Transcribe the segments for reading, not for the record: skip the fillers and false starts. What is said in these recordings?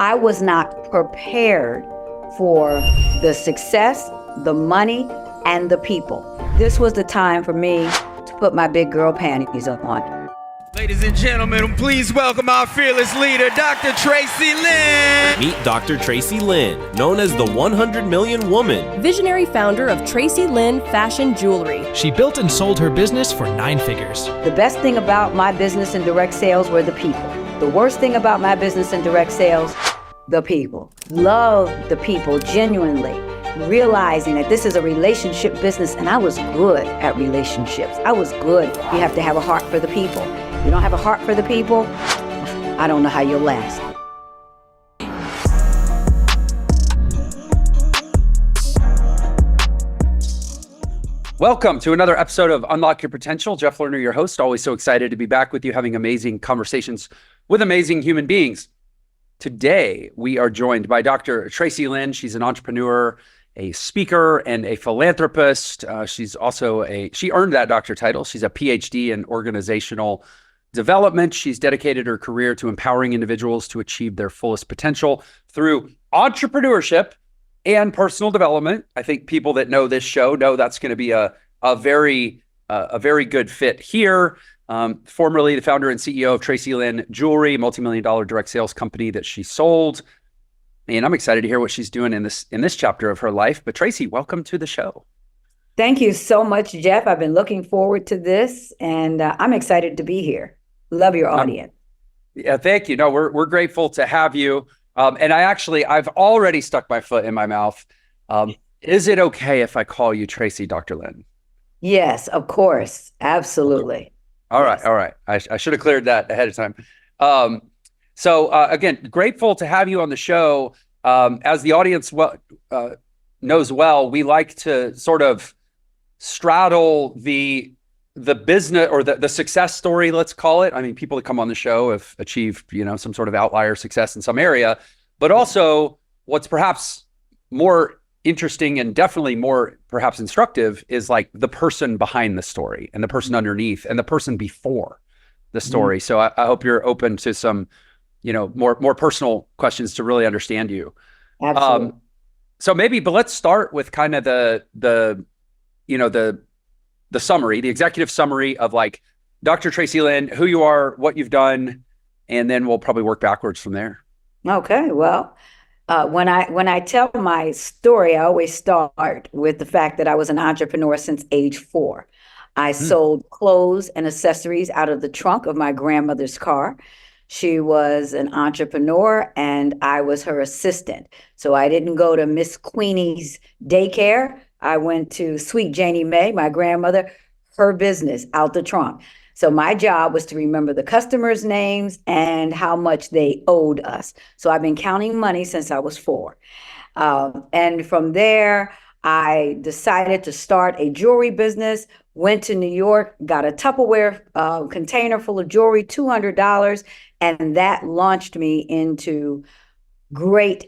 I was not prepared for the success, the money, and the people. This was the time for me to put my big girl panties on. Ladies and gentlemen, please welcome our fearless leader, Dr. Traci Lynn. Meet Dr. Traci Lynn, known as the 100 Million Woman. Visionary founder of Traci Lynn Fashion Jewelry. She built and sold her business for 9 figures. The best thing about my business in direct sales were the people. The worst thing about my business in direct sales, the people. Love the people genuinely, realizing that this is a relationship business, and I was good at relationships. I was good. You have to have a heart for the people. You don't have a heart for the people, I don't know how you'll last. Welcome to another episode of Unlock Your Potential. Jeff Lerner, your host. Always so excited to be back with you, having amazing conversations with amazing human beings. Today, we are joined by Dr. Traci Lynn. She's an entrepreneur, a speaker, and a philanthropist. She's also she earned that doctor title. She's a PhD in organizational development. She's dedicated her career to empowering individuals to achieve their fullest potential through entrepreneurship and personal development. I think people that know this show know that's going to be a very good fit here. Formerly the founder and CEO of Traci Lynn Jewelry, multi-million-dollar direct sales company that she sold. And I'm excited to hear what she's doing in this chapter of her life. But Traci, welcome to the show. Thank you so much, Jeff. I've been looking forward to this, and I'm excited to be here. Love your audience. Yeah, thank you. No, we're grateful to have you. And I've already stuck my foot in my mouth. Is it okay if I call you Traci, Dr. Lynn? Yes, of course. Absolutely. All right. I should have cleared that ahead of time. So again, grateful to have you on the show. As the audience knows well, we like to sort of straddle the business or the success story, let's call it. I mean, people that come on the show have achieved, some sort of outlier success in some area, but also what's perhaps more interesting and definitely more perhaps instructive is like the person behind the story and the person underneath and the person before the story. So I hope you're open to some, more personal questions to really understand you. Absolutely. But let's start with kind of the summary, the executive summary of like Dr. Traci Lynn, who you are, what you've done, and then we'll probably work backwards from there. Okay. Well, when I tell my story, I always start with the fact that I was an entrepreneur since age 4. I sold clothes and accessories out of the trunk of my grandmother's car. She was an entrepreneur and I was her assistant. So I didn't go to Miss Queenie's daycare. I went to Sweet Janie Mae, my grandmother, her business out the trunk. So my job was to remember the customers' names and how much they owed us. So I've been counting money since I was 4. And from there, I decided to start a jewelry business, went to New York, got a Tupperware container full of jewelry, $200, and that launched me into great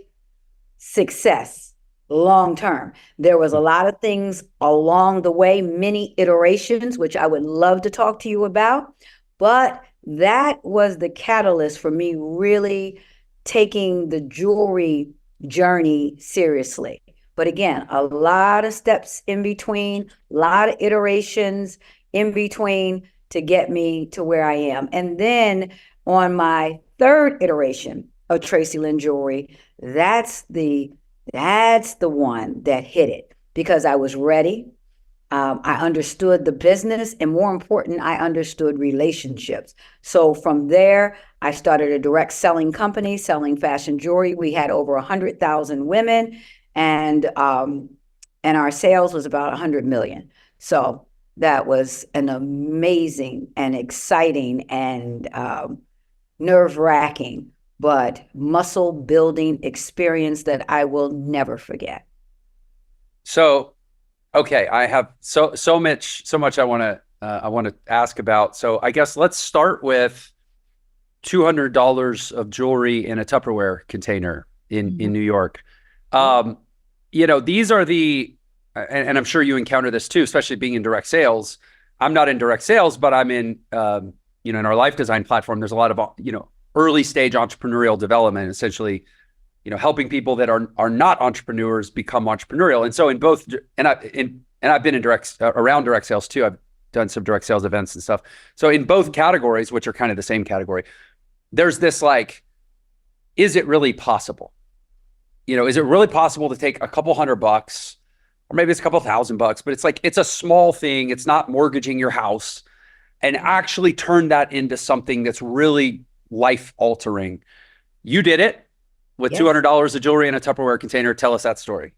success. Long term. There was a lot of things along the way, many iterations, which I would love to talk to you about. But that was the catalyst for me really taking the jewelry journey seriously. But again, a lot of steps in between, a lot of iterations in between to get me to where I am. And then on my 3rd iteration of Traci Lynn Jewelry, that's the one that hit it because I was ready. I understood the business, and more important, I understood relationships. So from there, I started a direct selling company selling fashion jewelry. We had over 100,000 women, and our sales was about 100 million. So that was an amazing and exciting and nerve-wracking but muscle building experience that I will never forget. So, okay, I have so much I want to ask about. So I guess let's start with $200 of jewelry in a Tupperware container in New York. These are and I'm sure you encounter this too, especially being in direct sales. I'm not in direct sales, but I'm in in our life design platform. There's a lot of early stage entrepreneurial development, essentially helping people that are not entrepreneurs become entrepreneurial. And so in both, and I've been in around direct sales too. I've done some direct sales events and stuff. So in both categories, which are kind of the same category, there's this like, is it really possible? Is it really possible to take a couple $100, or maybe it's a couple $1,000, but it's like, it's a small thing. It's not mortgaging your house, and actually turn that into something that's really life altering. You did it with $200 of jewelry in a Tupperware container. Tell us that story.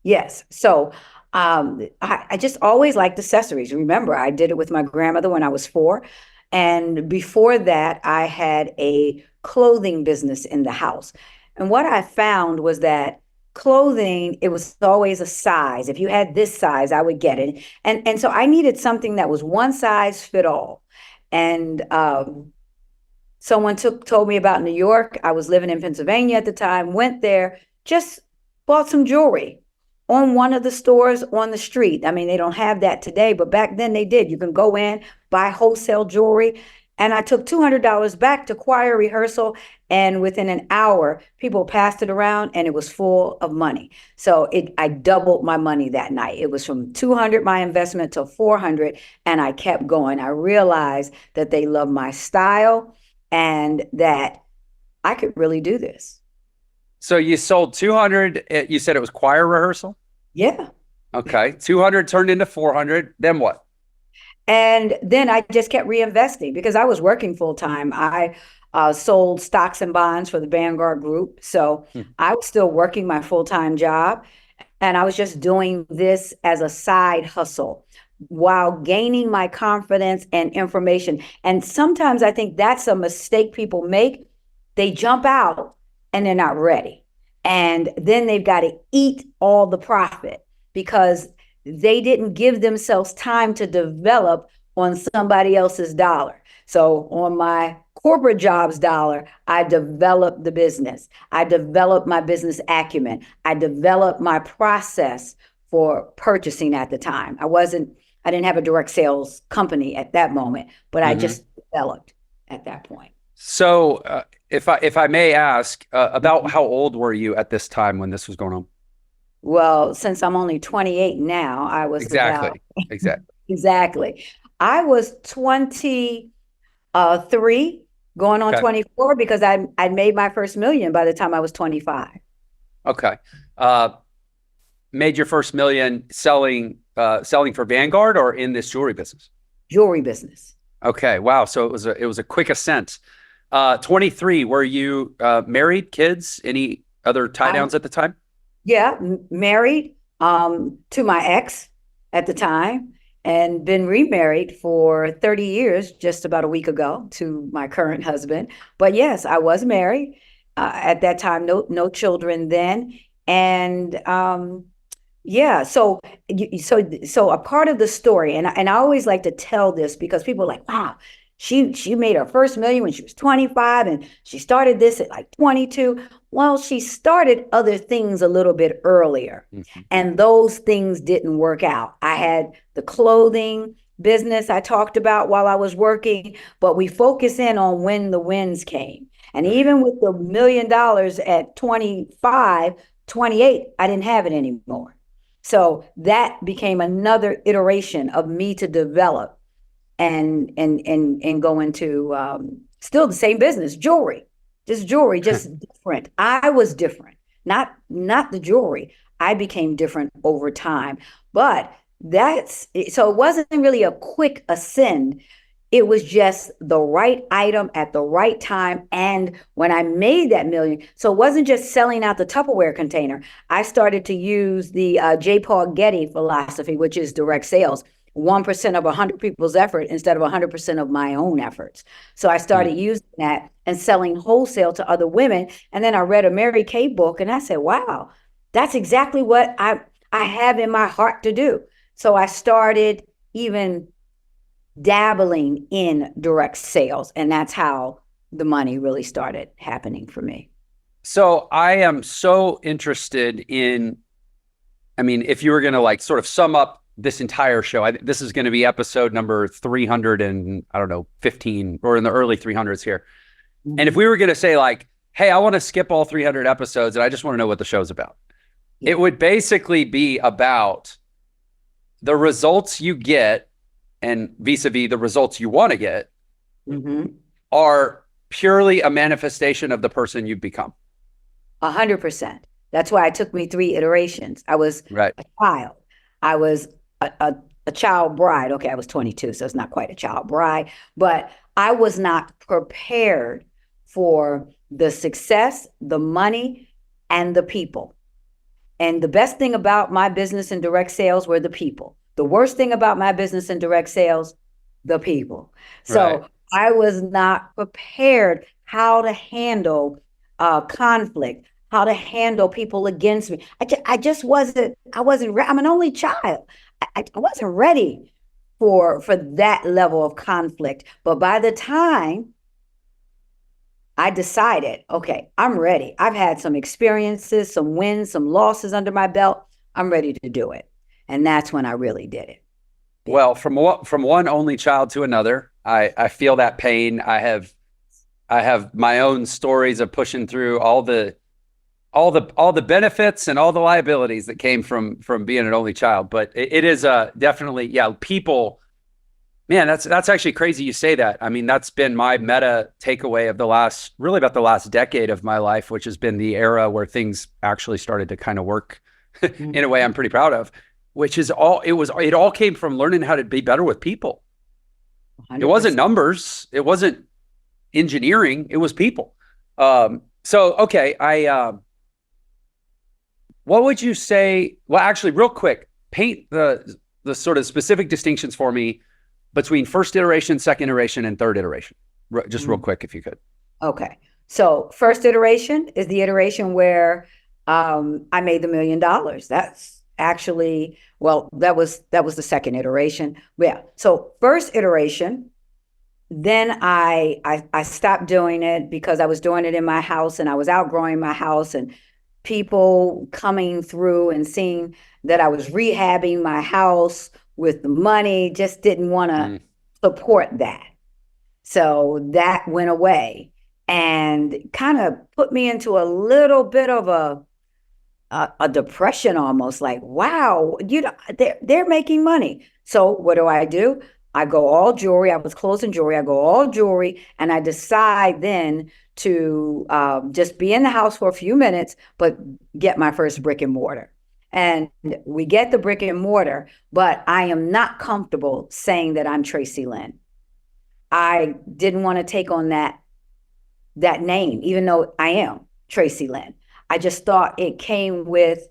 Yes. So I just always liked accessories. Remember, I did it with my grandmother when I was 4. And before that, I had a clothing business in the house. And what I found was that clothing, it was always a size. If you had this size, I would get it. And so I needed something that was one size fit all. And someone told me about New York. I was living in Pennsylvania at the time, went there, just bought some jewelry on one of the stores on the street. I mean, they don't have that today, but back then they did. You can go in, buy wholesale jewelry. And I took $200 back to choir rehearsal. And within an hour, people passed it around and it was full of money. So I doubled my money that night. It was from $200, my investment, to $400. And I kept going. I realized that they loved my style and that I could really do this. So you sold 200, you said it was choir rehearsal? Yeah. Okay. 200 turned into 400. Then what? And then I just kept reinvesting because I was working full time. I sold stocks and bonds for the Vanguard Group. So I was still working my full-time job, and I was just doing this as a side hustle while gaining my confidence and information. And sometimes I think that's a mistake people make. They jump out and they're not ready. And then they've got to eat all the profit because they didn't give themselves time to develop on somebody else's dollar. So on my corporate jobs dollar, I developed the business. I developed my business acumen. I developed my process for purchasing at the time. I didn't have a direct sales company at that moment, but I just developed at that point. So if I may ask, about how old were you at this time when this was going on? Well, since I'm only 28 now, I was exactly. Exactly. I was 23 going on 24 because I made my first million by the time I was 25. Okay. Made your first million selling for Vanguard or in this jewelry business? Jewelry business. Okay. Wow. So it was a quick ascent. 23, were you married, kids, any other tie downs at the time? Yeah, married to my ex at the time, and been remarried for 30 years just about a week ago to my current husband. But yes, I was married at that time, no children then. And yeah, so a part of the story, and I always like to tell this because people are like, wow, she made her first million when she was 25 and she started this at like 22. Well, she started other things a little bit earlier, and those things didn't work out. I had the clothing business I talked about while I was working, but we focus in on when the wins came. And even with the $1 million at 25, 28, I didn't have it anymore. So that became another iteration of me to develop and go into still the same business, jewelry. Just jewelry, just different. I was different, not the jewelry. I became different over time. But so it wasn't really a quick ascend. It was just the right item at the right time. And when I made that million, so it wasn't just selling out the Tupperware container. I started to use the J. Paul Getty philosophy, which is direct sales. 1% of 100 people's effort instead of 100% of my own efforts. So I started using that and selling wholesale to other women. And then I read a Mary Kay book and I said, wow, that's exactly what I have in my heart to do. So I started even dabbling in direct sales. And that's how the money really started happening for me. So I am so interested in, if you were going to like sort of sum up this entire show, this is going to be episode number 300 and 15, or in the early 300s here. And if we were going to say like, hey, I want to skip all 300 episodes and I just want to know what the show's about. Yeah. It would basically be about the results you get and vis-a-vis the results you want to get are purely a manifestation of the person you've become. 100%. That's why it took me 3 iterations. I was Right. a child. I was a child bride. Okay, I was 22, so it's not quite a child bride, but I was not prepared for the success, the money, and the people. And the best thing about my business in direct sales were the people. The worst thing about my business in direct sales, the people. So Right. I was not prepared how to handle conflict, how to handle people against me. I just wasn't, I'm an only child. I wasn't ready for that level of conflict. But by the time I decided, okay, I'm ready. I've had some experiences, some wins, some losses under my belt. I'm ready to do it. And that's when I really did it. Well, from one only child to another, I feel that pain. I have my own stories of pushing through all the benefits and all the liabilities that came from being an only child. But it is definitely, yeah, people, man, that's actually crazy you say that. I mean, that's been my meta takeaway of about the last decade of my life, which has been the era where things actually started to kind of work in a way I'm pretty proud of, which is it all came from learning how to be better with people. 100%. It wasn't numbers. It wasn't engineering. It was people. So, okay. What would you say? Well, actually, real quick, paint the sort of specific distinctions for me between first iteration, second iteration, and third iteration. Just real quick, if you could. Okay. So first iteration is the iteration where I made the $1 million. That's actually, well, that was the second iteration. Yeah. So first iteration, then I stopped doing it because I was doing it in my house and I was outgrowing my house, and people coming through and seeing that I was rehabbing my house with the money just didn't want to support that. So that went away and kind of put me into a little bit of a depression, almost like, wow, they're making money. So what do? I go all jewelry. I was closing jewelry. I go all jewelry, and I decide then to just be in the house for a few minutes, but get my first brick and mortar. And we get the brick and mortar, but I am not comfortable saying that I'm Traci Lynn. I didn't want to take on that name, even though I am Traci Lynn. I just thought it came with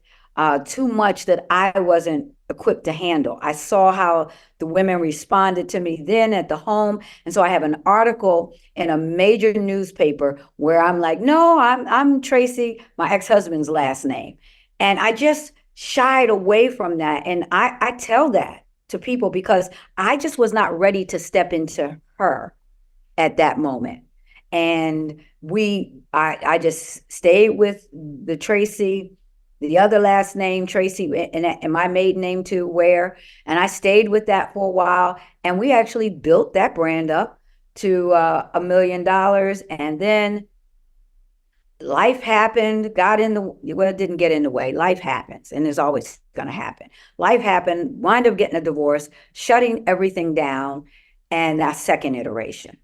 too much that I wasn't equipped to handle. I saw how the women responded to me then at the home. And so I have an article in a major newspaper where I'm like, no, I'm Traci, my ex-husband's last name. And I just shied away from that. And I tell that to people because I just was not ready to step into her at that moment. And I just stayed with the Traci, the other last name, Traci, and my maiden name too, Ware. And I stayed with that for a while. And we actually built that brand up to $1 million. And then life happened, it didn't get in the way. Life happens, and it's always going to happen. Life happened, wind up getting a divorce, shutting everything down, and that second iteration.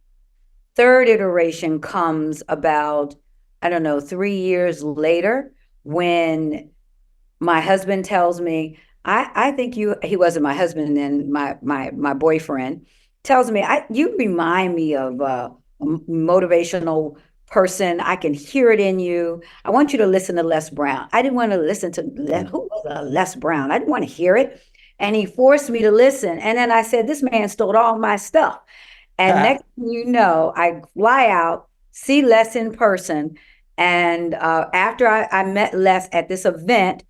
Third iteration comes about, 3 years later, when my husband tells me, I think he wasn't my husband then, my boyfriend, tells me, you remind me of a motivational person. I can hear it in you. I want you to listen to Les Brown. I didn't want to listen to who was Les Brown. I didn't want to hear it. And he forced me to listen. And then I said, this man stole all my stuff. And next thing you know, I fly out, see Les in person. And after I met Les at this event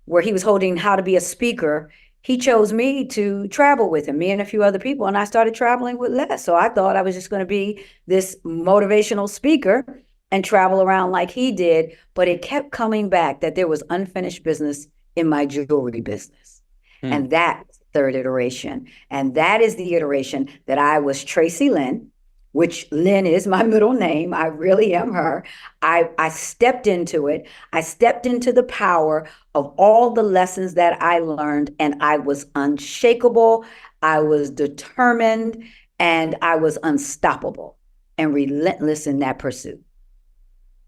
where he was holding How to Be a Speaker, he chose me to travel with him, me and a few other people. And I started traveling with Les. So I thought I was just going to be this motivational speaker and travel around like he did. But it kept coming back that there was unfinished business in my jewelry business. And that's third iteration. And that is the iteration that I was Traci Lynn. which Lynn is my middle name. I really am her. I stepped into it. I stepped into the power of all the lessons that I learned, and I was unshakable. I was determined, and I was unstoppable and relentless in that pursuit.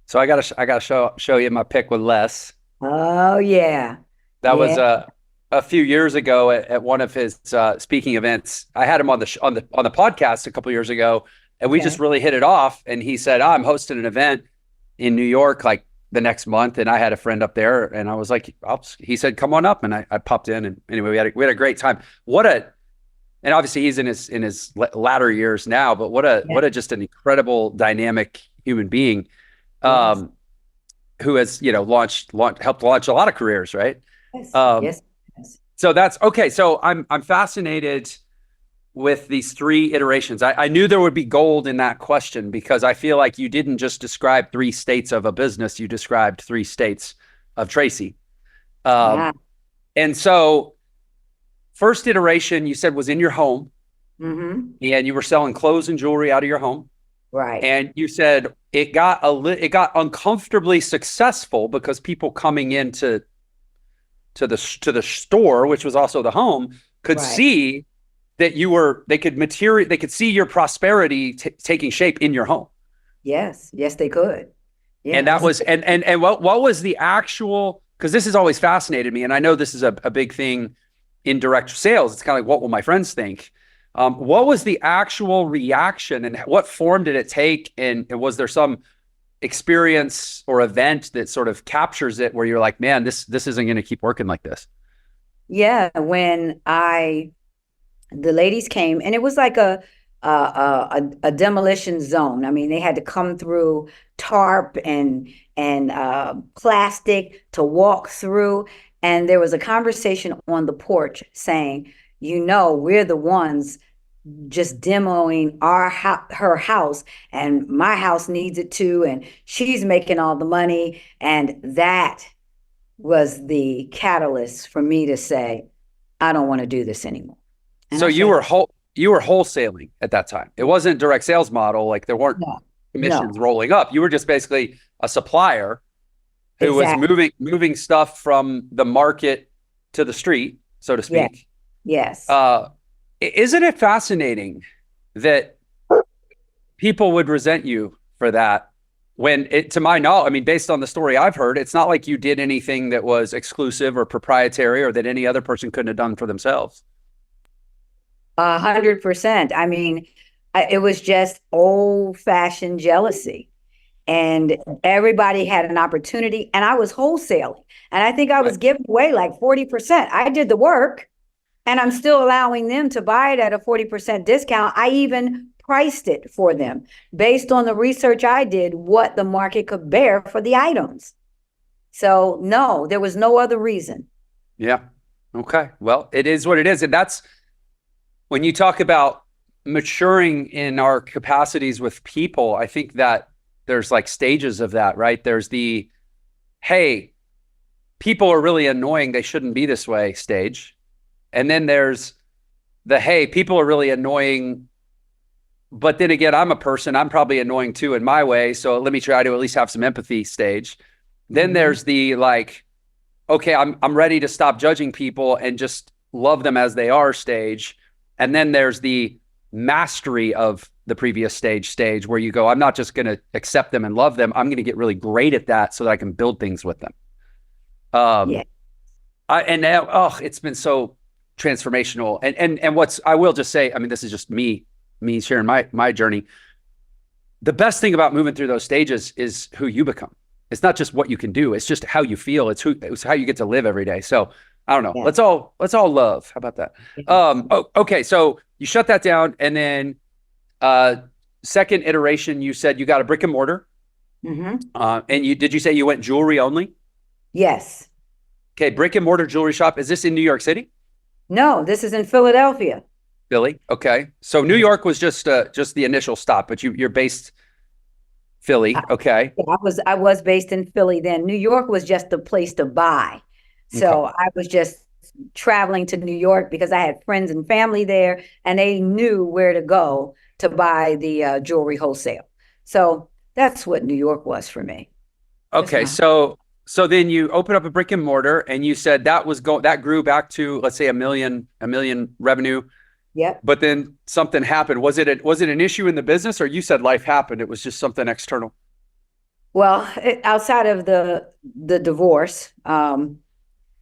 So I gotta show you my pic with Les. Oh yeah. That was Yeah. a few years ago at one of his speaking events. I had him on the podcast a couple years ago, and we Okay. just really hit it off. And he said, I'm hosting an event in New York like the next month, and I had a friend up there, and I was like, he said, come on up, and I popped in, and anyway, we had a great time. And obviously he's in his latter years now, but what a just an incredible dynamic human being, Yes. who has helped launch a lot of careers, right? Yes. Um, Yes. Yes. So that's okay. So I'm fascinated with these three iterations. I knew there would be gold in that question because I feel like you didn't just describe three states of a business, you described three states of Traci. Yeah. And so first iteration you said was in your home, Mm-hmm. and you were selling clothes and jewelry out of your home. Right. And you said it got uncomfortably successful because people coming into the store, which was also the home, could Right. see that they could see your prosperity taking shape in your home. Yes. Yes, they could. And that Yes. was, and what was the actual, because this has always fascinated me. And I know this is a big thing in direct sales. It's kind of like, what will my friends think? What was the actual reaction and what form did it take? And was there some experience or event that sort of captures it where you're like, man, this isn't going to keep working like this? Yeah. When the ladies came, and it was like a demolition zone. I mean, they had to come through tarp and plastic to walk through. And there was a conversation on the porch saying, we're the ones just demoing her house, and my house needs it too, and she's making all the money. And that was the catalyst for me to say, I don't want to do this anymore. And So I you said, were wholesaling at that time. It wasn't a direct sales model. Like there weren't no, commissions no, rolling up. You were just basically a supplier who exactly. was moving stuff from the market to the street, so to Yeah. speak. Yes. Isn't it fascinating that people would resent you for that when to my knowledge, I mean, based on the story I've heard, it's not like you did anything that was exclusive or proprietary or that any other person couldn't have done for themselves. 100%. I mean, it was just old-fashioned jealousy. And everybody had an opportunity, and I was wholesaling. And I think I was giving away like 40%. I did the work, and I'm still allowing them to buy it at a 40% discount. I even priced it for them based on the research I did, what the market could bear for the items. So no, there was no other reason. Yeah. Okay. Well, it is what it is. And that's when you talk about maturing in our capacities with people, I think that there's like stages of that, right? There's the, hey, people are really annoying, they shouldn't be this way stage. And then there's the, hey, people are really annoying, but then again, I'm a person, I'm probably annoying too in my way. So let me try to at least have some empathy stage. Then there's the like, okay, I'm ready to stop judging people and just love them as they are stage. And then there's the mastery of the previous stage where you go, I'm not just going to accept them and love them. I'm going to get really great at that so that I can build things with them. Yeah. And now, it's been so transformational. And I will just say, I mean, this is just me sharing my journey. The best thing about moving through those stages is who you become. It's not just what you can do. It's just how you feel. It's how you get to live every day. So I don't know. Yeah. Let's all love. How about that? Okay. So you shut that down, and then second iteration, you said you got a brick and mortar. Mm-hmm. And did you say you went jewelry only? Yes. Okay, brick and mortar jewelry shop. Is this in New York City? No, this is in Philadelphia. Philly. Okay. So New York was just the initial stop, but you're based Philly. Okay. I was based in Philly then. New York was just the place to buy. So I was just traveling to New York because I had friends and family there, and they knew where to go to buy the jewelry wholesale. So that's what New York was for me. Okay, so then you open up a brick and mortar, and you said that grew back to, let's say, a million revenue. Yep. But then something happened. Was it an issue in the business, or you said life happened? It was just something external. Well, outside of the divorce,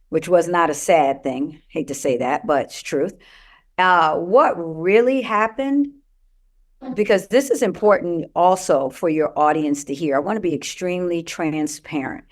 which was not a sad thing. Hate to say that, but it's truth. What really happened, because this is important also for your audience to hear. I want to be extremely transparent.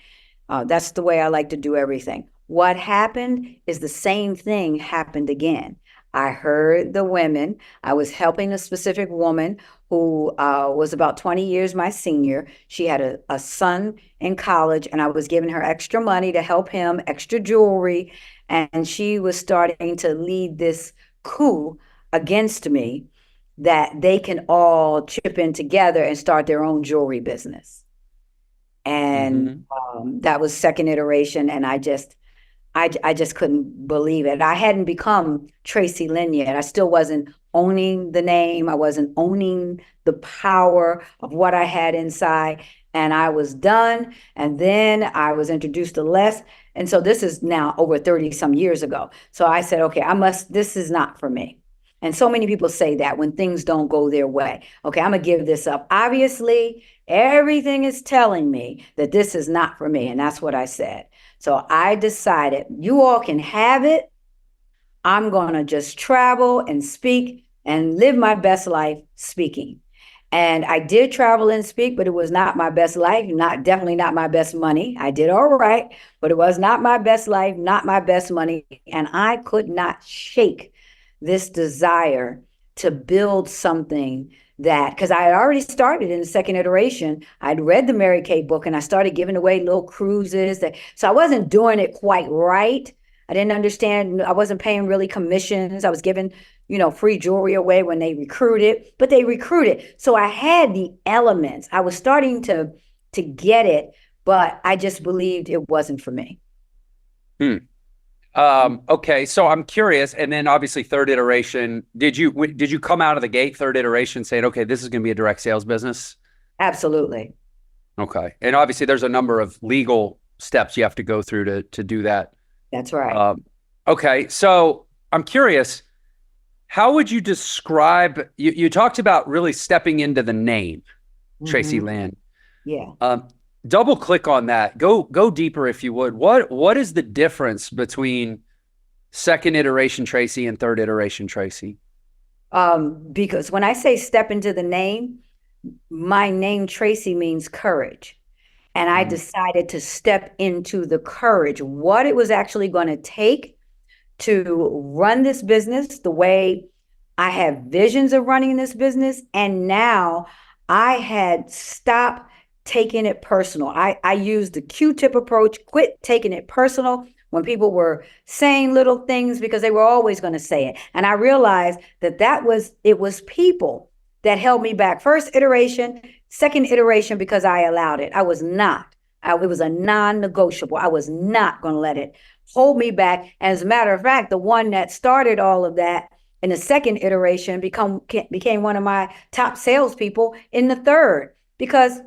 That's the way I like to do everything. What happened is the same thing happened again. I heard the women. I was helping a specific woman who was about 20 years my senior. She had a son in college, and I was giving her extra money to help him, extra jewelry. And she was starting to lead this coup against me that they can all chip in together and start their own jewelry business. And that was second iteration. And I just couldn't believe it. I hadn't become Traci Lynn yet. I still wasn't owning the name. I wasn't owning the power of what I had inside. And I was done. And then I was introduced to Les. And so this is now over 30 some years ago. So I said, okay, this is not for me. And so many people say that when things don't go their way. Okay, I'm going to give this up. Obviously, everything is telling me that this is not for me. And that's what I said. So I decided, you all can have it. I'm going to just travel and speak and live my best life speaking. And I did travel and speak, but it was not my best life, definitely not my best money. I did all right, but it was not my best life, not my best money. And I could not shake this desire to build something that, because I had already started in the second iteration. I'd read the Mary Kay book, and I started giving away little cruises. So I wasn't doing it quite right. I didn't understand. I wasn't paying really commissions. I was giving, free jewelry away when they recruited, but they recruited. So I had the elements. I was starting to get it, but I just believed it wasn't for me. Okay, so I'm curious, and then obviously third iteration, did you come out of the gate third iteration saying, okay, this is going to be a direct sales business? Absolutely. Okay, and obviously there's a number of legal steps you have to go through to do that. That's right. Okay, so I'm curious, how would you describe, you talked about really stepping into the name, Traci Lynn. Yeah. Double click on that. Go deeper if you would. What is the difference between second iteration Traci and third iteration Traci? Because when I say step into the name, my name Traci means courage. And I decided to step into the courage, what it was actually going to take to run this business the way I have visions of running this business. And now I had stopped taking it personal. I used the Q-tip approach, quit taking it personal when people were saying little things, because they were always going to say it. And I realized it was people that held me back. First iteration, second iteration, because I allowed it. It was a non-negotiable. I was not going to let it hold me back. And as a matter of fact, the one that started all of that in the second iteration became one of my top salespeople in the third, because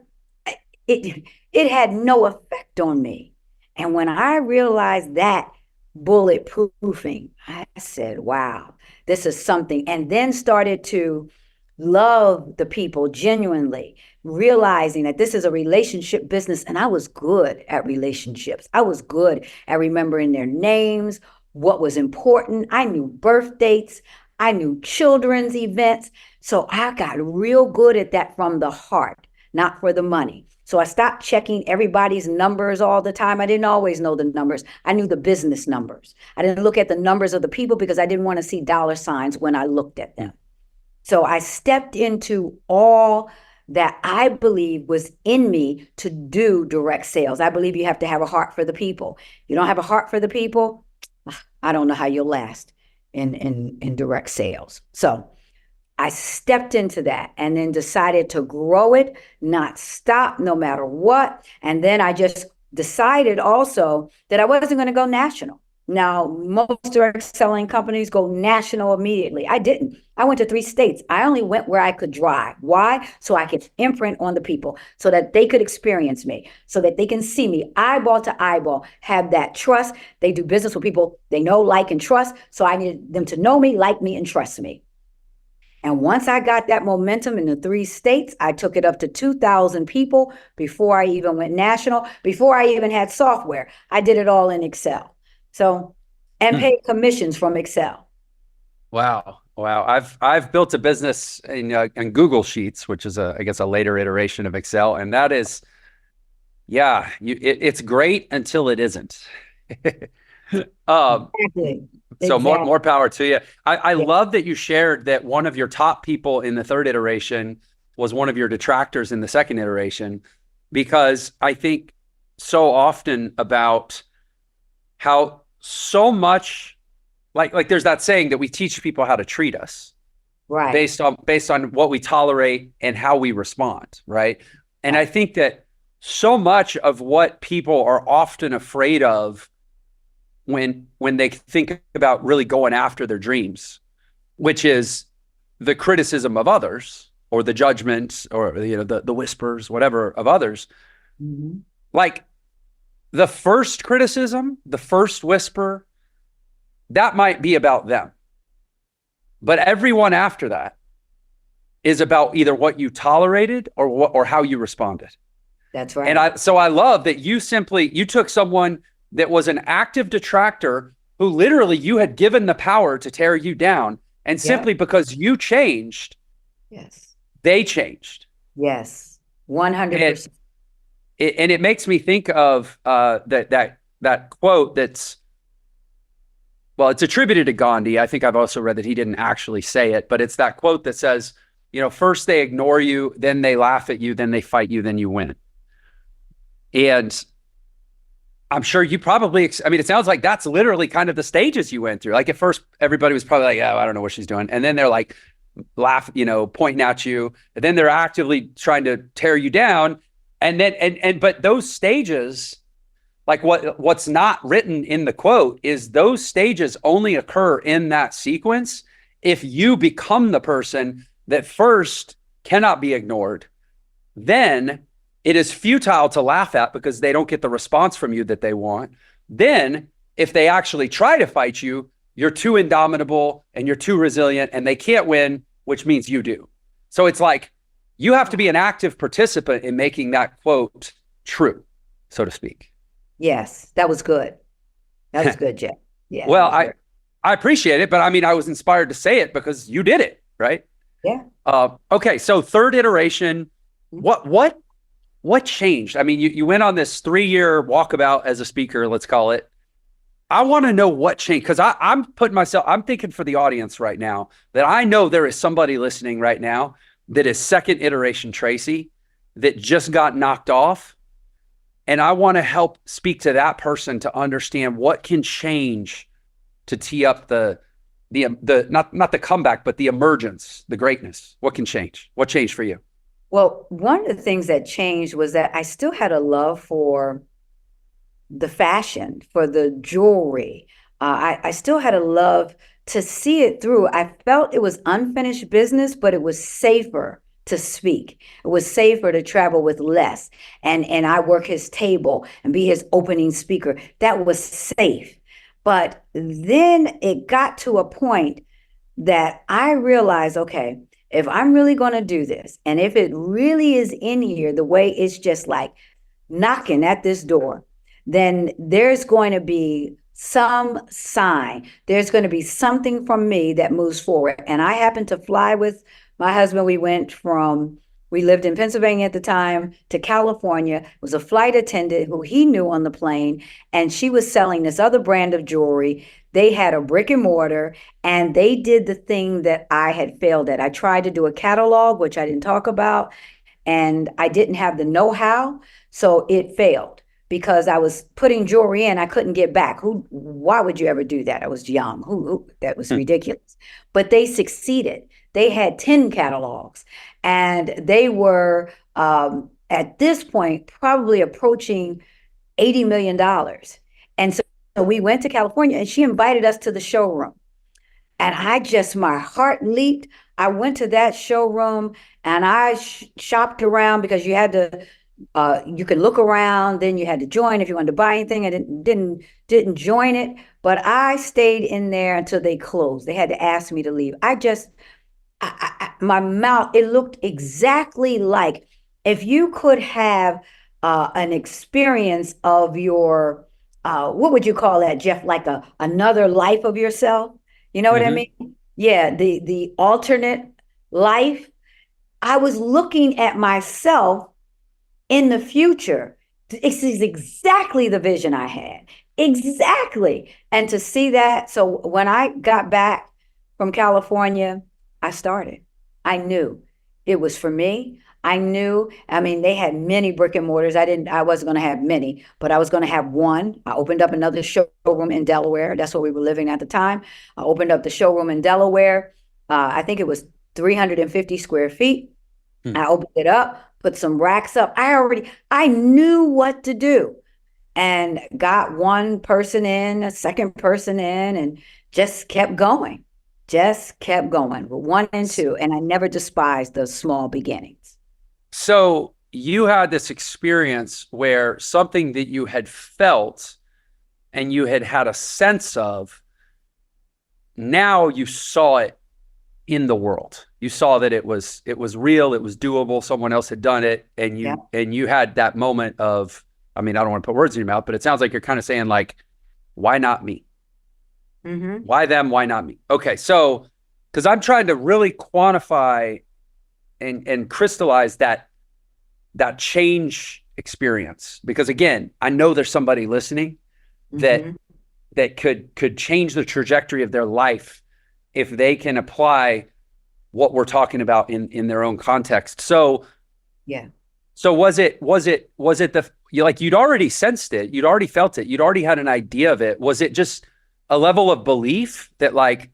it had no effect on me. And when I realized that bulletproofing, I said, wow, this is something. And then started to love the people genuinely, realizing that this is a relationship business. And I was good at relationships. I was good at remembering their names, what was important. I knew birth dates. I knew children's events. So I got real good at that from the heart, not for the money. So I stopped checking everybody's numbers all the time. I didn't always know the numbers. I knew the business numbers. I didn't look at the numbers of the people because I didn't want to see dollar signs when I looked at them. So I stepped into all that I believe was in me to do direct sales. I believe you have to have a heart for the people. You don't have a heart for the people, I don't know how you'll last in direct sales. So I stepped into that and then decided to grow it, not stop no matter what. And then I just decided also that I wasn't going to go national. Now, most direct selling companies go national immediately. I didn't. I went to 3 states. I only went where I could drive. Why? So I could imprint on the people so that they could experience me, so that they can see me eyeball to eyeball, have that trust. They do business with people they know, like, and trust. So I needed them to know me, like me, and trust me. And once I got that momentum in the 3 states, I took it up to 2,000 people before I even went national, before I even had software. I did it all in Excel. So, and paid commissions from Excel. Wow. I've built a business in Google Sheets, which is I guess a later iteration of Excel. And that is, it's great until it isn't. Exactly. So more power to you. I love that you shared that one of your top people in the third iteration was one of your detractors in the second iteration, because I think so often about how so much like there's that saying that we teach people how to treat us, right, based on what we tolerate and how we respond, right? And I think that so much of what people are often afraid of when they think about really going after their dreams, which is the criticism of others or the judgment or the whispers, whatever, of others. Mm-hmm. Like the first criticism, the first whisper, that might be about them. But everyone after that is about either what you tolerated or how you responded. That's right. And I love that you took someone that was an active detractor who literally you had given the power to tear you down. And simply because you changed, yes, they changed. Yes, 100%. And it makes me think of that quote that's, well, it's attributed to Gandhi. I think I've also read that he didn't actually say it, but it's that quote that says, first they ignore you, then they laugh at you, then they fight you, then you win. And I'm sure you probably, it sounds like that's literally kind of the stages you went through. Like at first, everybody was probably like, yeah, I don't know what she's doing. And then they're like, pointing at you. And then they're actively trying to tear you down. And then, but those stages, like what's not written in the quote is those stages only occur in that sequence if you become the person that first cannot be ignored. Then it is futile to laugh at because they don't get the response from you that they want. Then if they actually try to fight you, you're too indomitable and you're too resilient and they can't win, which means you do. So it's like you have to be an active participant in making that quote true, so to speak. Yes, that was good. That was good, Jeff. Yeah. Well, I appreciate it, but I was inspired to say it because you did it, right? Yeah. Okay, so third iteration, what changed? You went on this 3-year walkabout as a speaker, let's call it. I want to know what changed, because I'm thinking for the audience right now that I know there is somebody listening right now that is second iteration Traci that just got knocked off. And I want to help speak to that person to understand what can change to tee up the not the comeback, but the emergence, the greatness. What can change? What changed for you? Well, one of the things that changed was that I still had a love for the fashion, for the jewelry. I still had a love to see it through. I felt it was unfinished business, but it was safer to speak. It was safer to travel with less. And I work his table and be his opening speaker. That was safe. But then it got to a point that I realized, okay, if I'm really going to do this, and if it really is in here the way it's just like knocking at this door, then there's going to be some sign. There's going to be something from me that moves forward. And I happened to fly with my husband. We lived in Pennsylvania at the time, to California. It was a flight attendant who he knew on the plane, and she was selling this other brand of jewelry. They had a brick and mortar, and they did the thing that I had failed at. I tried to do a catalog, which I didn't talk about, and I didn't have the know-how, so it failed because I was putting jewelry in, I couldn't get back. Why would you ever do that? I was young. That was ridiculous. But they succeeded. They had 10 catalogs, and they were, at this point, probably approaching $80 million. And so we went to California and she invited us to the showroom. And my heart leaped. I went to that showroom and I shopped around because you had to, you could look around, then you had to join if you wanted to buy anything. I didn't join it, but I stayed in there until they closed. They had to ask me to leave. My mouth, it looked exactly like if you could have an experience of your, what would you call that, Jeff? Like another life of yourself. You know what I mean? Yeah, the alternate life. I was looking at myself in the future. This is exactly the vision I had. Exactly. And to see that, so when I got back from California, I started. I knew it was for me. I knew, I mean, they had many brick and mortars. I wasn't going to have many, but I was going to have one. I opened up another showroom in Delaware. That's where we were living at the time. I opened up the showroom in Delaware. I think it was 350 square feet. I opened it up, put some racks up. I knew what to do and got one person in, a second person in, and just kept going. Just kept going with 1 and 2. And I never despised those small beginnings. So you had this experience where something that you had felt and you had a sense of, now you saw it in the world. You saw that it was real, it was doable, someone else had done it, and you had that moment of, I mean, I don't want to put words in your mouth, but it sounds like you're kind of saying like, why not me? Why them? Why not me? Okay, so because I'm trying to really quantify and crystallize that change experience, because again, I know there's somebody listening that could change the trajectory of their life if they can apply what we're talking about in their own context. So yeah. So was it you'd already sensed it, you'd already felt it, you'd already had an idea of it? Was it just a level of belief that like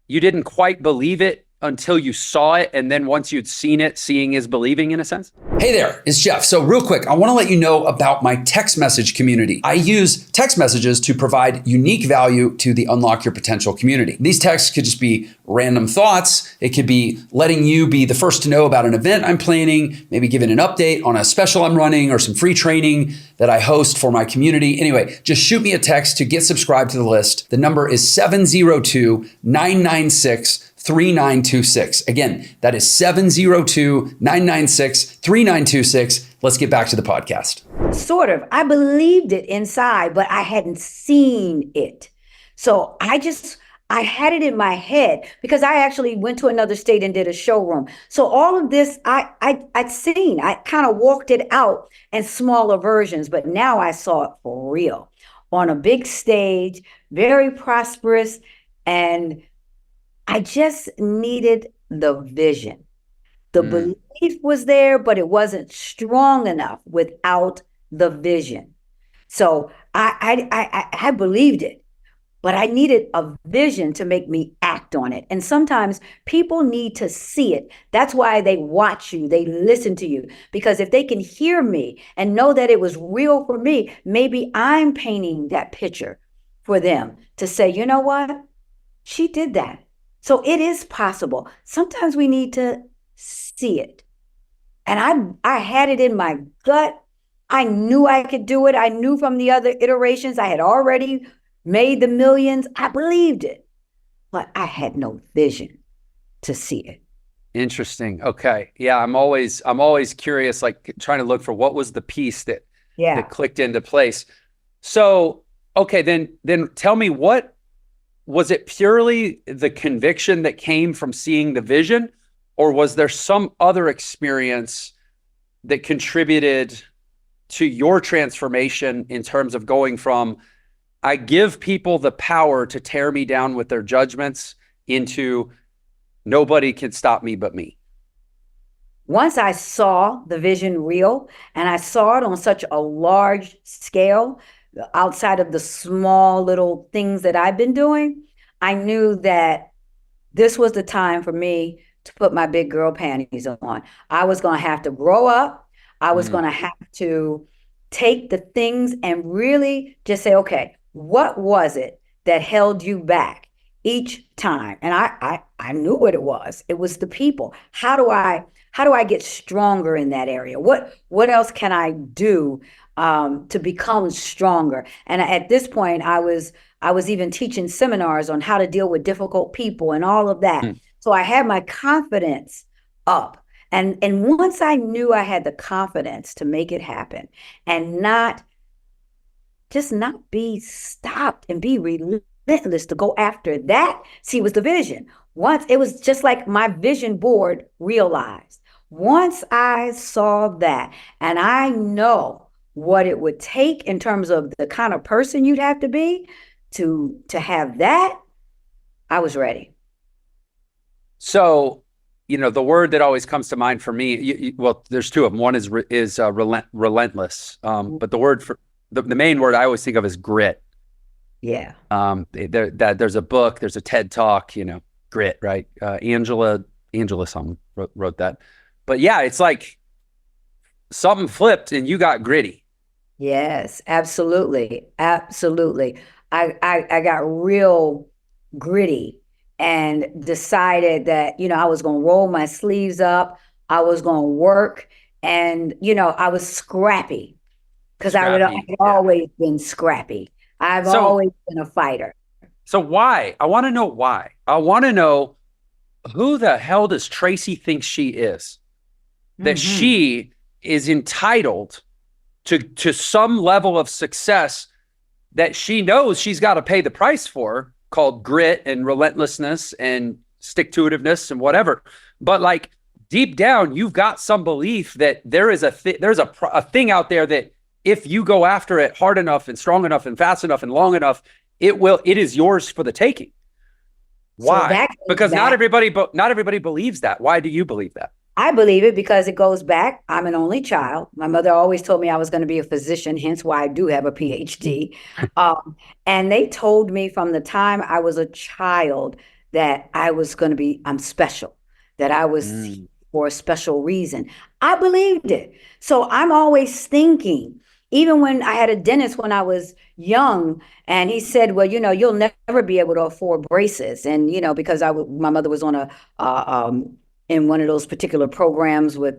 you didn't quite believe it until you saw it, and then once you'd seen it, seeing is believing in a sense? Hey there, it's Jeff. So real quick, I want to let you know about my text message community. I use text messages to provide unique value to the Unlock Your Potential community. These texts could just be random thoughts. It could be letting you be the first to know about an event I'm planning, maybe giving an update on a special I'm running or some free training that I host for my community. Anyway, just shoot me a text to get subscribed to the list. The number is 702-996-3926. Again, that is 702-996-3926. Let's get back to the podcast. Sort of. I believed it inside, but I hadn't seen it. So I had it in my head because I actually went to another state and did a showroom. So all of this I'd seen. I kind of walked it out in smaller versions, but now I saw it for real on a big stage, very prosperous, and I just needed the vision. The belief was there, but it wasn't strong enough without the vision. So I believed it, but I needed a vision to make me act on it. And sometimes people need to see it. That's why they watch you, they listen to you, because if they can hear me and know that it was real for me, maybe I'm painting that picture for them to say, you know what? She did that. So it is possible. Sometimes we need to see it. And I had it in my gut. I knew I could do it. I knew from the other iterations, I had already made the millions. I believed it, but I had no vision to see it. Interesting. Okay. Yeah. I'm always curious, like trying to look for what was the piece that clicked into place. So, okay, then tell me, what was it? Purely the conviction that came from seeing the vision, or was there some other experience that contributed to your transformation in terms of going from, I give people the power to tear me down with their judgments, into nobody can stop me but me? Once I saw the vision real, and I saw it on such a large scale, outside of the small little things that I've been doing, I knew that this was the time for me to put my big girl panties on. I was going to have to grow up. I was going to have to take the things and really just say, okay, What was it that held you back each time? And I knew what it was. It was the people. How do I get stronger in that area? What else can I do to become stronger? And at this point, I was even teaching seminars on how to deal with difficult people and all of that. So I had my confidence up. And once I knew I had the confidence to make it happen and not be stopped and be relentless to go after that. See, it was the vision. Once it was just like my vision board realized. Once I saw that, and I know what it would take in terms of the kind of person you'd have to be to have that, I was ready. So, the word that always comes to mind for me, well, there's two of them. One is relentless. But the word for the main word I always think of is grit. Yeah. There's a book, there's a TED Talk, grit, right? Angela something wrote that. But yeah, it's like something flipped and you got gritty. Yes, absolutely. Absolutely. I got real gritty and decided that, I was going to roll my sleeves up. I was going to work and, I was scrappy because I've always been scrappy. I've always been a fighter. So why? I want to know why. I want to know who the hell does Traci think she is? That she is entitled to some level of success that she knows she's got to pay the price for, called grit and relentlessness and stick-to-itiveness and whatever. But like deep down, you've got some belief that there is there's a thing out there that if you go after it hard enough and strong enough and fast enough and long enough, it is yours for the taking. Why? Because not everybody believes that. Why do you believe that? I believe it because it goes back. I'm an only child. My mother always told me I was going to be a physician, hence why I do have a PhD. And they told me from the time I was a child that I'm special, that I was for a special reason. I believed it. So I'm always thinking, even when I had a dentist when I was young, and he said, well, you'll never be able to afford braces. And, because my mother was on in one of those particular programs with,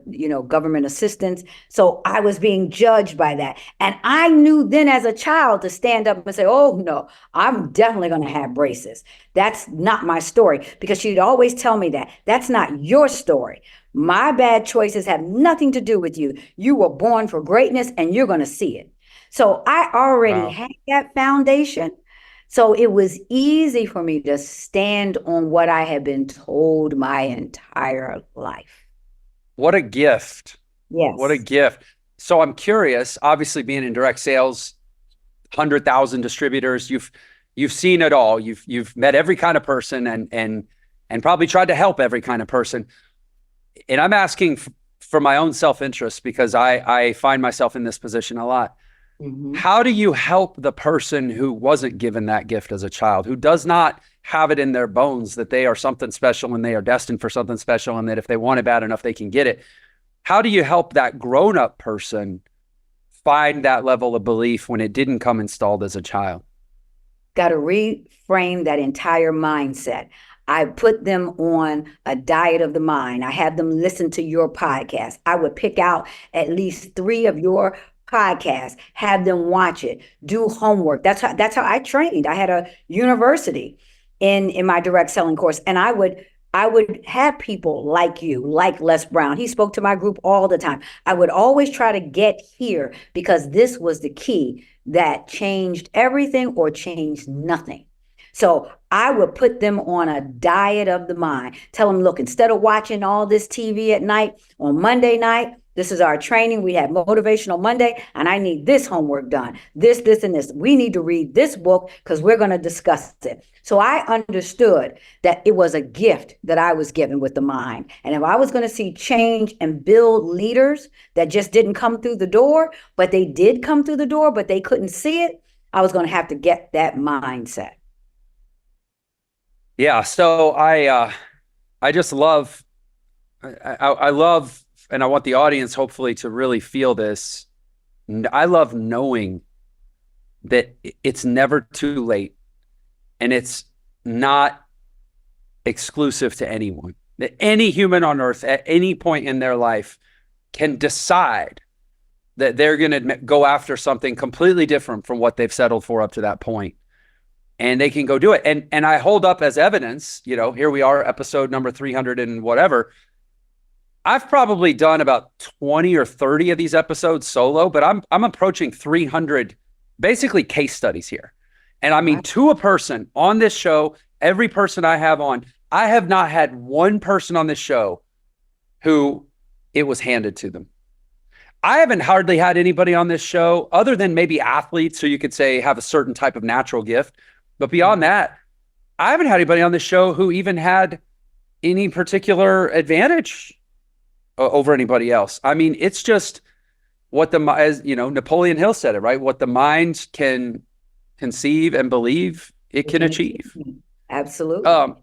government assistance. So I was being judged by that. And I knew then as a child to stand up and say, oh no, I'm definitely going to have braces. That's not my story, because she'd always tell me that that's not your story. My bad choices have nothing to do with you. You were born for greatness and you're going to see it. So I already had that foundation. So it was easy for me to stand on what I had been told my entire life. What a gift. Yes. What a gift. So I'm curious, obviously being in direct sales, 100,000 distributors, you've seen it all. You've met every kind of person and probably tried to help every kind of person. And I'm asking for my own self-interest because I find myself in this position a lot. How do you help the person who wasn't given that gift as a child, who does not have it in their bones that they are something special and they are destined for something special and that if they want it bad enough, they can get it? How do you help that grown-up person find that level of belief when it didn't come installed as a child? Got to reframe that entire mindset. I put them on a diet of the mind. I had them listen to your podcast. I would pick out at least 3 of your podcast, have them watch it, do homework. That's how I trained. I had a university in my direct selling course, and I would have people like you, like Les Brown. He spoke to my group all the time. I would always try to get here because this was the key that changed everything or changed nothing. So I would put them on a diet of the mind. Tell them, look, instead of watching all this TV at night, on Monday night, this is our training. We have Motivational Monday, and I need this homework done. This, and this. We need to read this book because we're going to discuss it. So I understood that it was a gift that I was given with the mind. And if I was going to see change and build leaders that just didn't come through the door, but they did come through the door, but they couldn't see it, I was going to have to get that mindset. Yeah. So I just love, I love, and I want the audience hopefully to really feel this. I love knowing that it's never too late, and it's not exclusive to anyone. That any human on earth at any point in their life can decide that they're going to go after something completely different from what they've settled for up to that point. And they can go do it. And I hold up as evidence, here we are, episode number 300 and whatever. I've probably done about 20 or 30 of these episodes solo, but I'm approaching 300 basically case studies here. And I mean, to a person on this show, every person I have on, I have not had one person on this show who it was handed to them. I haven't hardly had anybody on this show other than maybe athletes who you could say have a certain type of natural gift. But beyond that, I haven't had anybody on this show who even had any particular advantage over anybody else. I mean, it's just what as Napoleon Hill said it, right? What the mind can conceive and believe, it can achieve. Absolutely.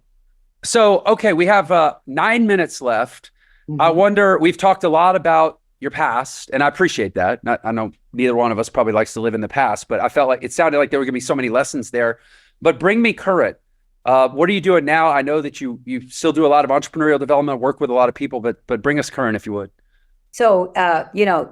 So, okay, we have 9 minutes left. I wonder, we've talked a lot about your past, and I appreciate that. I know neither one of us probably likes to live in the past, but I felt like it sounded like there were going to be so many lessons there. But bring me current. What are you doing now? I know that you still do a lot of entrepreneurial development, work with a lot of people, but bring us current if you would. So,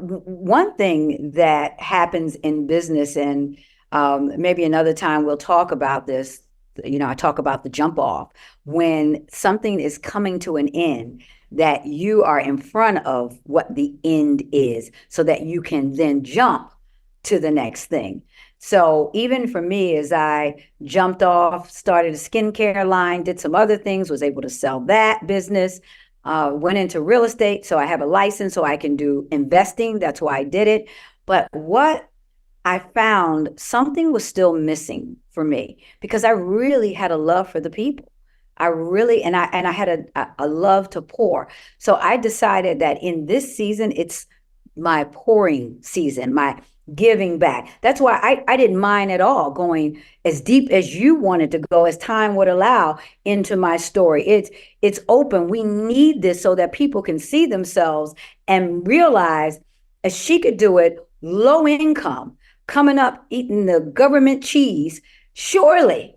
one thing that happens in business, and maybe another time we'll talk about this, I talk about the jump off. When something is coming to an end, that you are in front of what the end is so that you can then jump to the next thing. So even for me, as I jumped off, started a skincare line, did some other things, was able to sell that business, went into real estate. So I have a license so I can do investing. That's why I did it. But what I found, something was still missing for me because I really had a love for the people. I had a love to pour. So I decided that in this season, it's my pouring season, my giving back. That's why I didn't mind at all going as deep as you wanted to go, as time would allow, into my story. It's open. We need this so that people can see themselves and realize, as she could do it, low income, coming up, eating the government cheese, surely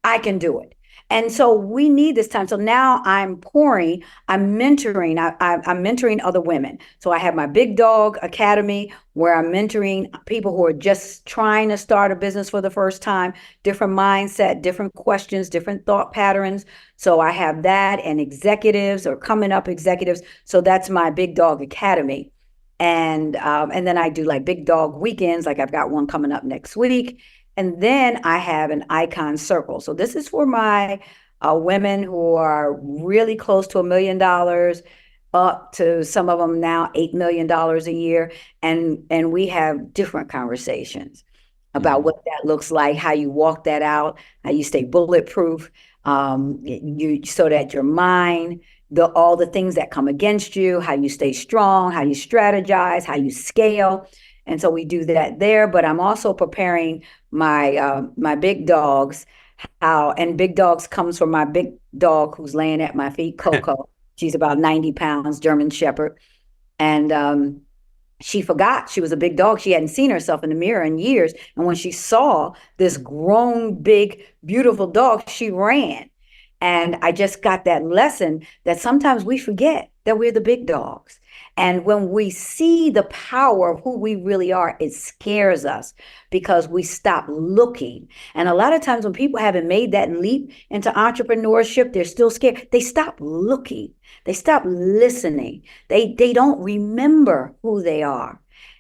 I can do it. And so we need this time. So now I'm pouring, I'm mentoring, I'm mentoring other women. So I have my Big Dog Academy where I'm mentoring people who are just trying to start a business for the first time, different mindset, different questions, different thought patterns. So I have that, and executives or coming up executives. So that's my Big Dog Academy. And then I do like Big Dog weekends, like I've got one coming up next week. And then I have an icon circle. So this is for my women who are really close to $1 million, up to some of them now $8 million a year. And we have different conversations about what that looks like, how you walk that out, how you stay bulletproof, so that your mind, all the things that come against you, how you stay strong, how you strategize, how you scale. And so we do that there, but I'm also preparing my big dogs. And big dogs comes from my big dog who's laying at my feet, Coco. She's about 90 pounds, German Shepherd. And she forgot she was a big dog. She hadn't seen herself in the mirror in years. And when she saw this grown, big, beautiful dog, she ran. And I just got that lesson that sometimes we forget that we're the big dogs. And when we see the power of who we really are, it scares us because we stop looking. And a lot of times when people haven't made that leap into entrepreneurship, they're still scared. They stop looking. They stop listening. They don't remember who they are.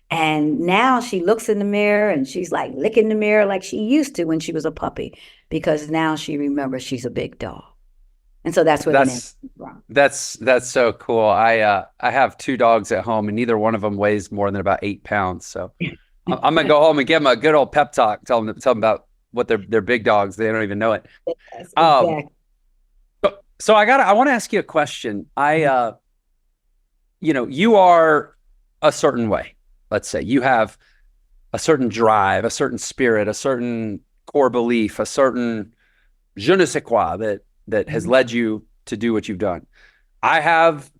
And now she looks in the mirror and she's like licking the mirror like she used to when she was a puppy, because now she remembers she's a big dog. And so that's where the name comes from. That's so cool. I have 2 dogs at home, and neither one of them weighs more than about 8 pounds. So I'm gonna go home and give them a good old pep talk. Tell them about what they're big dogs. They don't even know it. Yes, exactly. So I want to ask you a question. You are a certain way. Let's say you have a certain drive, a certain spirit, a certain core belief, a certain je ne sais quoi that has led you to do what you've done. I have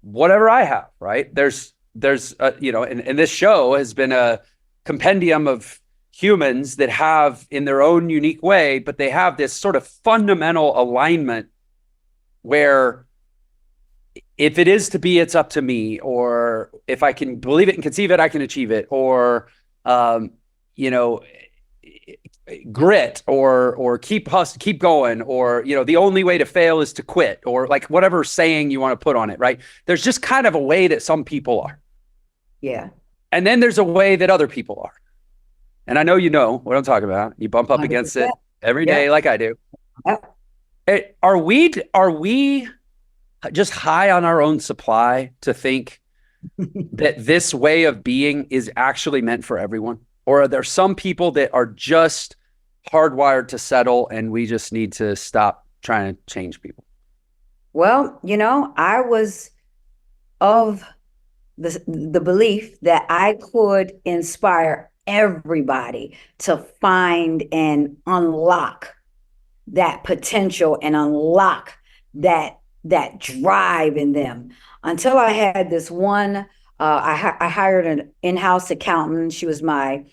whatever I have, right? There's and this show has been a compendium of humans that have in their own unique way, but they have this sort of fundamental alignment where if it is to be, it's up to me, or if I can believe it and conceive it, I can achieve it, or, you know, grit, or keep going, or, you know, the only way to fail is to quit, or like whatever saying you want to put on it, right? There's just kind of a way that some people are. Yeah. And then there's a way that other people are. And I know you know what I'm talking about. You bump up 100%. against it every day like I do. Yep. Are we just high on our own supply to think that this way of being is actually meant for everyone? Or are there some people that are just hardwired to settle and we just need to stop trying to change people? Well, you know, I was of the belief that I could inspire everybody to find and unlock that potential and unlock that drive in them. Until I had this one, I hired an in-house accountant. She was my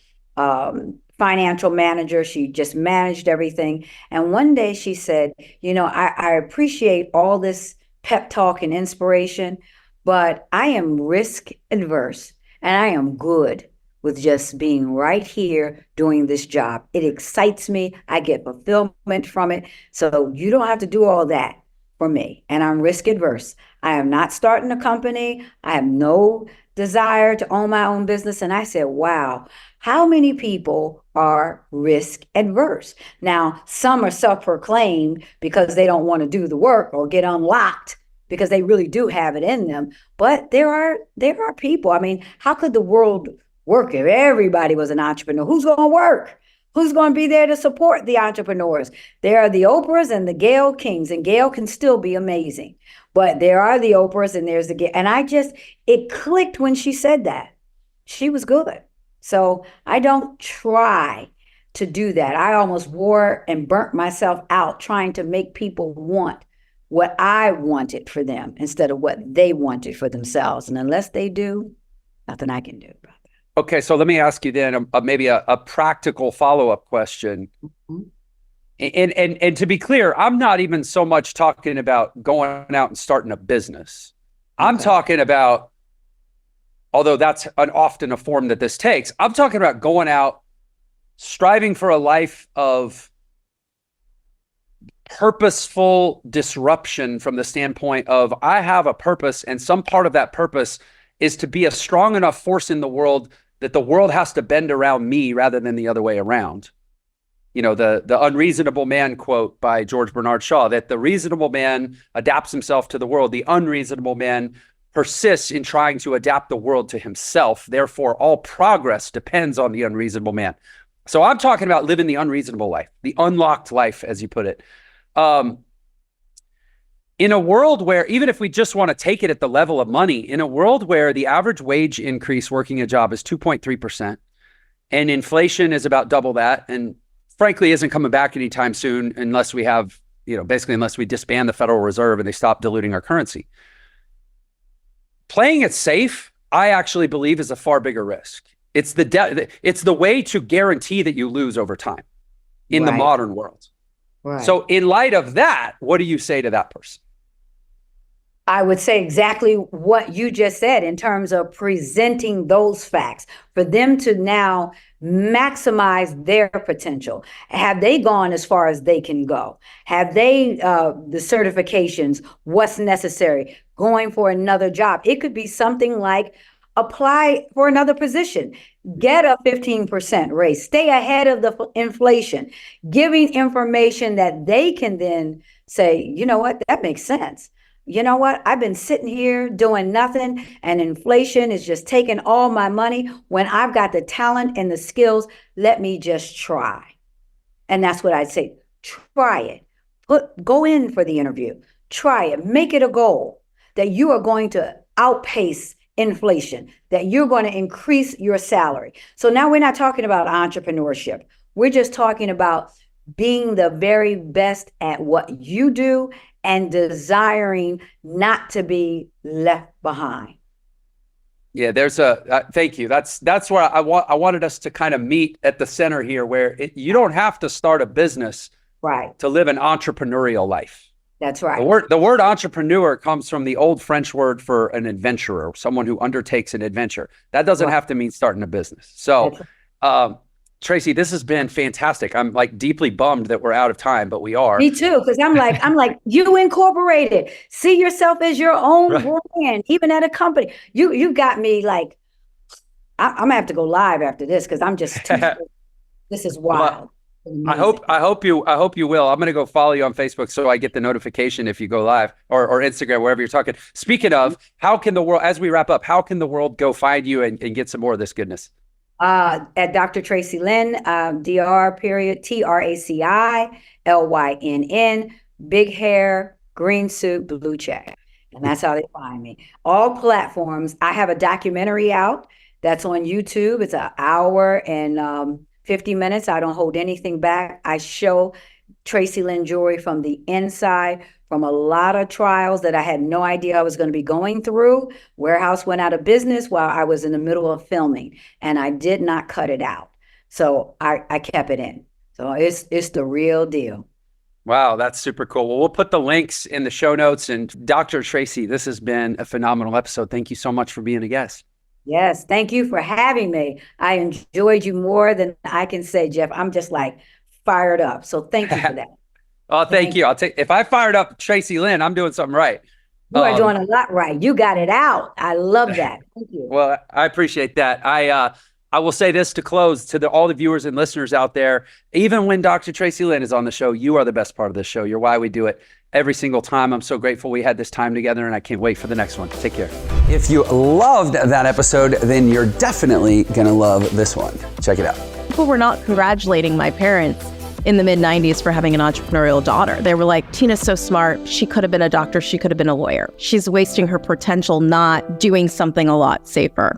financial manager. She just managed everything. And one day she said, you know, I appreciate all this pep talk and inspiration, but I am risk adverse and I am good with just being right here doing this job. It excites me. I get fulfillment from it. So you don't have to do all that for me. And I'm risk adverse. I am not starting a company. I have no desire to own my own business. And I said, wow, how many people are risk adverse? Now, some are self-proclaimed because they don't want to do the work or get unlocked because they really do have it in them. But there are people. I mean, how could the world work if everybody was an entrepreneur? Who's going to work? Who's going to be there to support the entrepreneurs? There are the Oprahs and the Gayle Kings, and Gayle can still be amazing. But there are the Oprahs and there's the Gayle. And it clicked when she said that. She was good. So I don't try to do that. I almost wore and burnt myself out trying to make people want what I wanted for them instead of what they wanted for themselves. And unless they do, nothing I can do about that. Okay, so let me ask you then maybe a practical follow-up question. Mm-hmm. And to be clear, I'm not even so much talking about going out and starting a business. Okay. I'm talking about, although that's often a form that this takes, I'm talking about going out, striving for a life of purposeful disruption from the standpoint of I have a purpose, and some part of that purpose is to be a strong enough force in the world that the world has to bend around me rather than the other way around. You know, the unreasonable man quote by George Bernard Shaw, that the reasonable man adapts himself to the world. The unreasonable man persists in trying to adapt the world to himself. Therefore, all progress depends on the unreasonable man. So I'm talking about living the unreasonable life, the unlocked life, as you put it. In a world where, even if we just want to take it at the level of money, in a world where the average wage increase working a job is 2.3%, and inflation is about double that, and frankly isn't coming back anytime soon unless we have, basically unless we disband the Federal Reserve and they stop diluting our currency. Playing it safe, I actually believe, is a far bigger risk. It's the way to guarantee that you lose over time in the modern world. Right. So in light of that, what do you say to that person? I would say exactly what you just said in terms of presenting those facts for them to now maximize their potential. Have they gone as far as they can go? Have they, the certifications, what's necessary, going for another job? It could be something like apply for another position, get a 15% raise, stay ahead of the inflation, giving information that they can then say, you know what, that makes sense. You know what? I've been sitting here doing nothing and inflation is just taking all my money when I've got the talent and the skills. Let me just try. And that's what I'd say. Try it. Go in for the interview. Try it. Make it a goal that you are going to outpace inflation, that you're going to increase your salary. So now we're not talking about entrepreneurship. We're just talking about being the very best at what you do and desiring not to be left behind. Yeah, there's a thank you. That's where I wanted us to kind of meet at the center here, where you don't have to start a business Right. to live an entrepreneurial life. That's right. The word entrepreneur comes from the old French word for an adventurer, someone who undertakes an adventure. That doesn't have to mean starting a business. So, Traci, this has been fantastic. I'm like deeply bummed that we're out of time, but we are. Me too, because I'm like, you incorporated. See yourself as your own brand, even at a company. You got me like, I'm gonna have to go live after this because I'm just this is wild. Well, I hope you will. I'm going to go follow you on Facebook so I get the notification if you go live, or Instagram, wherever you're talking. Speaking of, how can the world, as we wrap up, how can the world go find you and get some more of this goodness? At Dr. Traci Lynn, Traci Lynn, big hair, green suit, blue check. And that's how they find me. All platforms. I have a documentary out that's on YouTube. It's an hour and 50 minutes. I don't hold anything back. I show Traci Lynn jewelry from the inside, from a lot of trials that I had no idea I was going to be going through. Warehouse went out of business while I was in the middle of filming, and I did not cut it out. So I kept it in. So it's the real deal. Wow, that's super cool. Well, we'll put the links in the show notes. And Dr. Traci, this has been a phenomenal episode. Thank you so much for being a guest. Yes, thank you for having me. I enjoyed you more than I can say, Jeff. I'm just like fired up. So thank you for that. Oh, thank you. If I fired up Traci Lynn, I'm doing something right. You are doing a lot right. You got it out. I love that. Thank you. Well, I appreciate that. I will say this to close to all the viewers and listeners out there. Even when Dr. Traci Lynn is on the show, you are the best part of this show. You're why we do it every single time. I'm so grateful we had this time together, and I can't wait for the next one. Take care. If you loved that episode, then you're definitely going to love this one. Check it out. People were not congratulating my parents in the mid-90s for having an entrepreneurial daughter. They were like, Tina's so smart. She could have been a doctor. She could have been a lawyer. She's wasting her potential not doing something a lot safer.